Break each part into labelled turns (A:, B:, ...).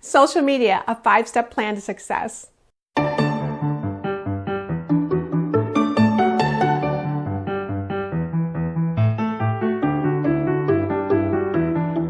A: Social media, a 5-step plan to success.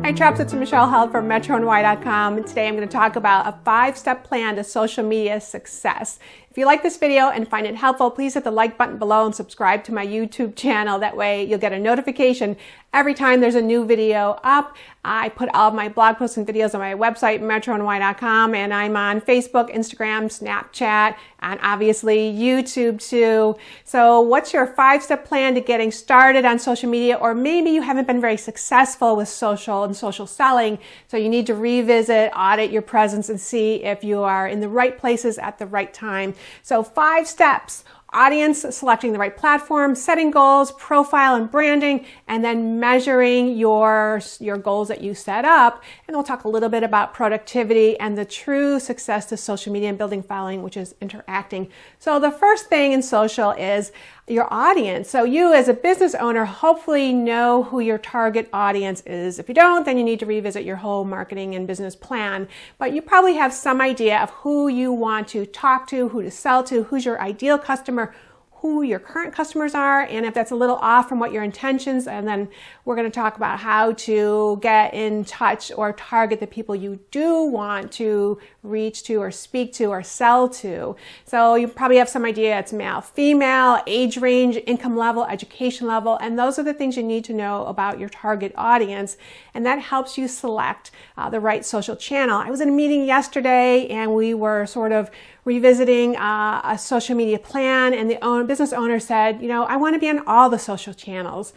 A: Hi Traps, it's Michelle Held from metronycom. Today I'm going to talk about a 5-step plan to social media success. If you like this video and find it helpful, please hit the like button below and subscribe to my YouTube channel. That way you'll get a notification every time there's a new video up. I put all of my blog posts and videos on my website, metronycom, and I'm on Facebook, Instagram, Snapchat, and obviously YouTube too. So what's your 5-step plan to getting started on social media? Or maybe you haven't been very successful with social and social selling, so you need to revisit, audit your presence, and see if you are in the right places at the right time. So 5 steps: audience, selecting the right platform, setting goals, profile and branding, and then measuring your goals that you set up. And we'll talk a little bit about productivity and the true success to social media and building following, which is interacting. So the first thing in social is your audience. So you as a business owner hopefully know who your target audience is. If you don't, then you need to revisit your whole marketing and business plan. But you probably have some idea of who you want to talk to, who to sell to, who's your ideal customer, who your current customers are, and if that's a little off from what your intentions, and then we're going to talk about how to get in touch or target the people you do want to reach to or speak to or sell to. So you probably have some idea. It's male, female, age range, income level, education level, and those are the things you need to know about your target audience, and that helps you select the right social channel. I was in a meeting yesterday and we were sort of revisiting a social media plan, and the business owner said, you know, I want to be on all the social channels.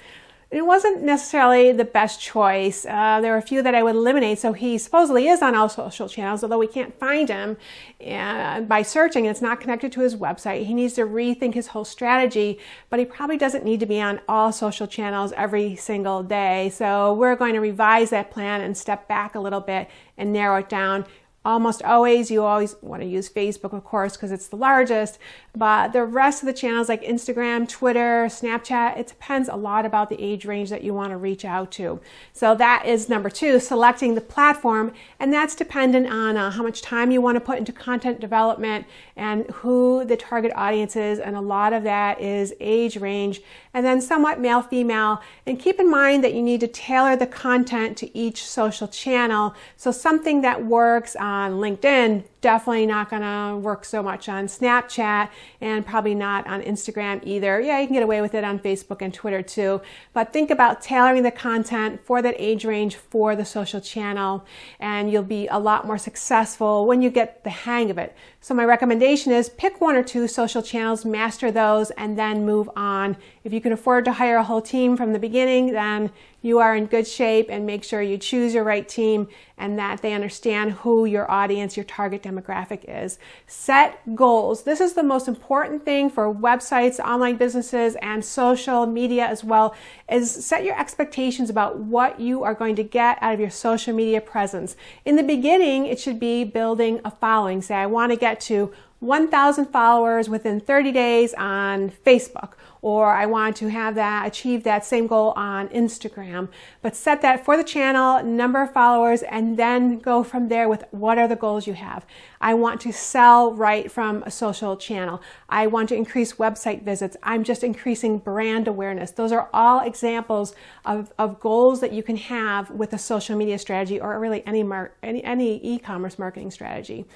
A: It wasn't necessarily the best choice. There were a few that I would eliminate. So he supposedly is on all social channels, although we can't find him by searching. It's not connected to his website. He needs to rethink his whole strategy, but he probably doesn't need to be on all social channels every single day. So we're going to revise that plan and step back a little bit and narrow it down. Almost always, you always want to use Facebook, of course, because it's the largest, but the rest of the channels like Instagram, Twitter, Snapchat, it depends a lot about the age range that you want to reach out to. So that is number 2, selecting the platform, and that's dependent on how much time you want to put into content development and who the target audience is, and a lot of that is age range, and then somewhat male, female, and keep in mind that you need to tailor the content to each social channel. So something that works on LinkedIn, definitely not going to work so much on Snapchat, and probably not on Instagram either. Yeah, you can get away with it on Facebook and Twitter too, but think about tailoring the content for that age range for the social channel, and you'll be a lot more successful when you get the hang of it. So my recommendation is pick 1 or 2 social channels, master those, and then move on. If you can afford to hire a whole team from the beginning, then you are in good shape, and make sure you choose your right team and that they understand who your audience, your target demographic is. Set goals. This is the most important thing for websites, online businesses, and social media as well, is set your expectations about what you are going to get out of your social media presence. In the beginning, it should be building a following. Say, I want to get to 1,000 followers within 30 days on Facebook, or I want to have that, achieve that same goal on Instagram. But set that for the channel, number of followers, and then go from there with what are the goals you have. I want to sell right from a social channel. I want to increase website visits. I'm just increasing brand awareness. Those are all examples of goals that you can have with a social media strategy, or really any e-commerce marketing strategy.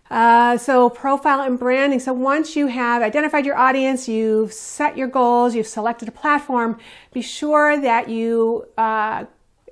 A: So profile and branding. So once you have identified your audience, you've set your goals, you've selected a platform, be sure that you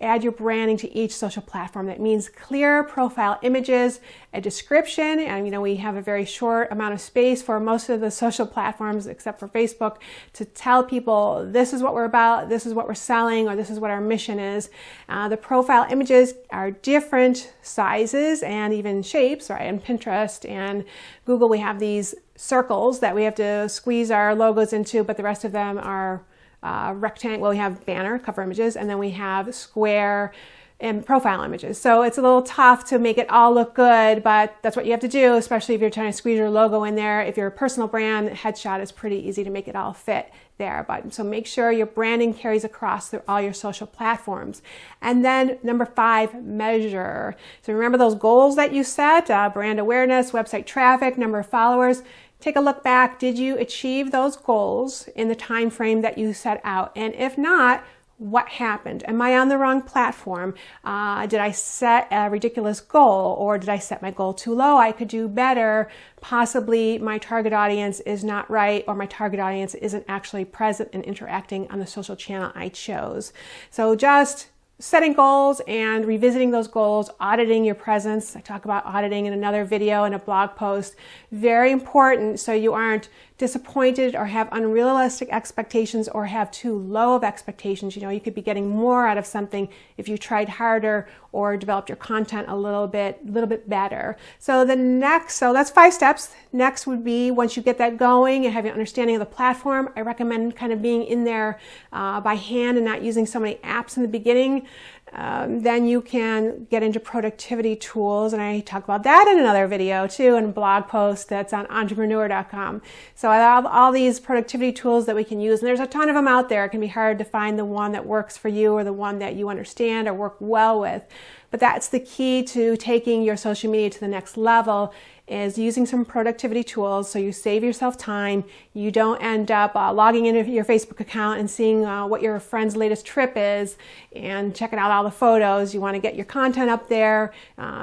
A: add your branding to each social platform. That means clear profile images, a description, and we have a very short amount of space for most of the social platforms except for Facebook to tell people this is what we're about, this is what we're selling, or this is what our mission is. The profile images are different sizes and even shapes, right? On Pinterest and Google, we have these circles that we have to squeeze our logos into, but the rest of them are rectangle. Well, we have banner cover images, and then we have square and profile images. So it's a little tough to make it all look good, but that's what you have to do, especially if you're trying to squeeze your logo in there. If you're a personal brand, headshot is pretty easy to make it all fit there. But so make sure your branding carries across through all your social platforms. And then number 5, measure. So remember those goals that you set, brand awareness, website traffic, number of followers. Take a look back. Did you achieve those goals in the time frame that you set out? And if not, what happened? Am I on the wrong platform? Did I set a ridiculous goal, or did I set my goal too low? I could do better. Possibly my target audience is not right, or my target audience isn't actually present and interacting on the social channel I chose. So just setting goals and revisiting those goals, auditing your presence. I talk about auditing in another video and a blog post. Very important, so you aren't disappointed or have unrealistic expectations or have too low of expectations. You know, you could be getting more out of something if you tried harder or developed your content a little bit better. So that's 5 steps. Next would be, once you get that going and have your understanding of the platform, I recommend kind of being in there by hand and not using so many apps in the beginning. Then you can get into productivity tools, and I talk about that in another video too, and a blog post that's on entrepreneur.com. So I have all these productivity tools that we can use, and there's a ton of them out there. It can be hard to find the one that works for you or the one that you understand or work well with. But that's the key to taking your social media to the next level, is using some productivity tools so you save yourself time. You don't end up logging into your Facebook account and seeing what your friend's latest trip is and checking out all the photos. You want to get your content up there,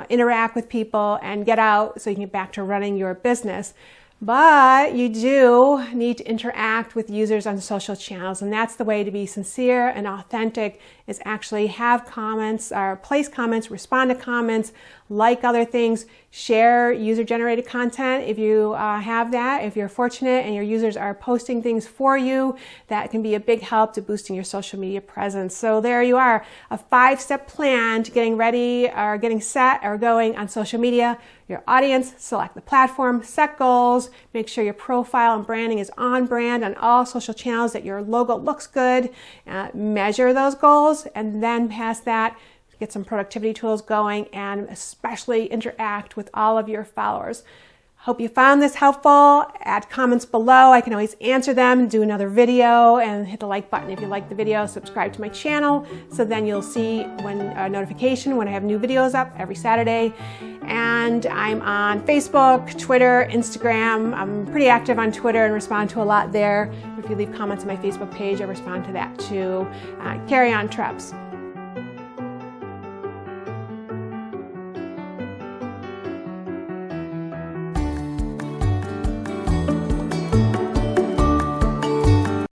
A: interact with people, and get out so you can get back to running your business. But you do need to interact with users on social channels, and that's the way to be sincere and authentic, is actually have comments or place comments, respond to comments, like other things, share user-generated content if you have that. If you're fortunate and your users are posting things for you, that can be a big help to boosting your social media presence. So there you are, a 5-step plan to getting ready or getting set or going on social media. Your audience, select the platform, set goals, make sure your profile and branding is on brand on all social channels, that your logo looks good, measure those goals, and then past that, get some productivity tools going, and especially interact with all of your followers. Hope you found this helpful. Add comments below. I can always answer them, do another video, and hit the like button if you like the video. Subscribe to my channel so then you'll see when a notification when I have new videos up every Saturday. And I'm on Facebook, Twitter, Instagram. I'm pretty active on Twitter and respond to a lot there. If you leave comments on my Facebook page, I respond to that too. Carry on, Trebs.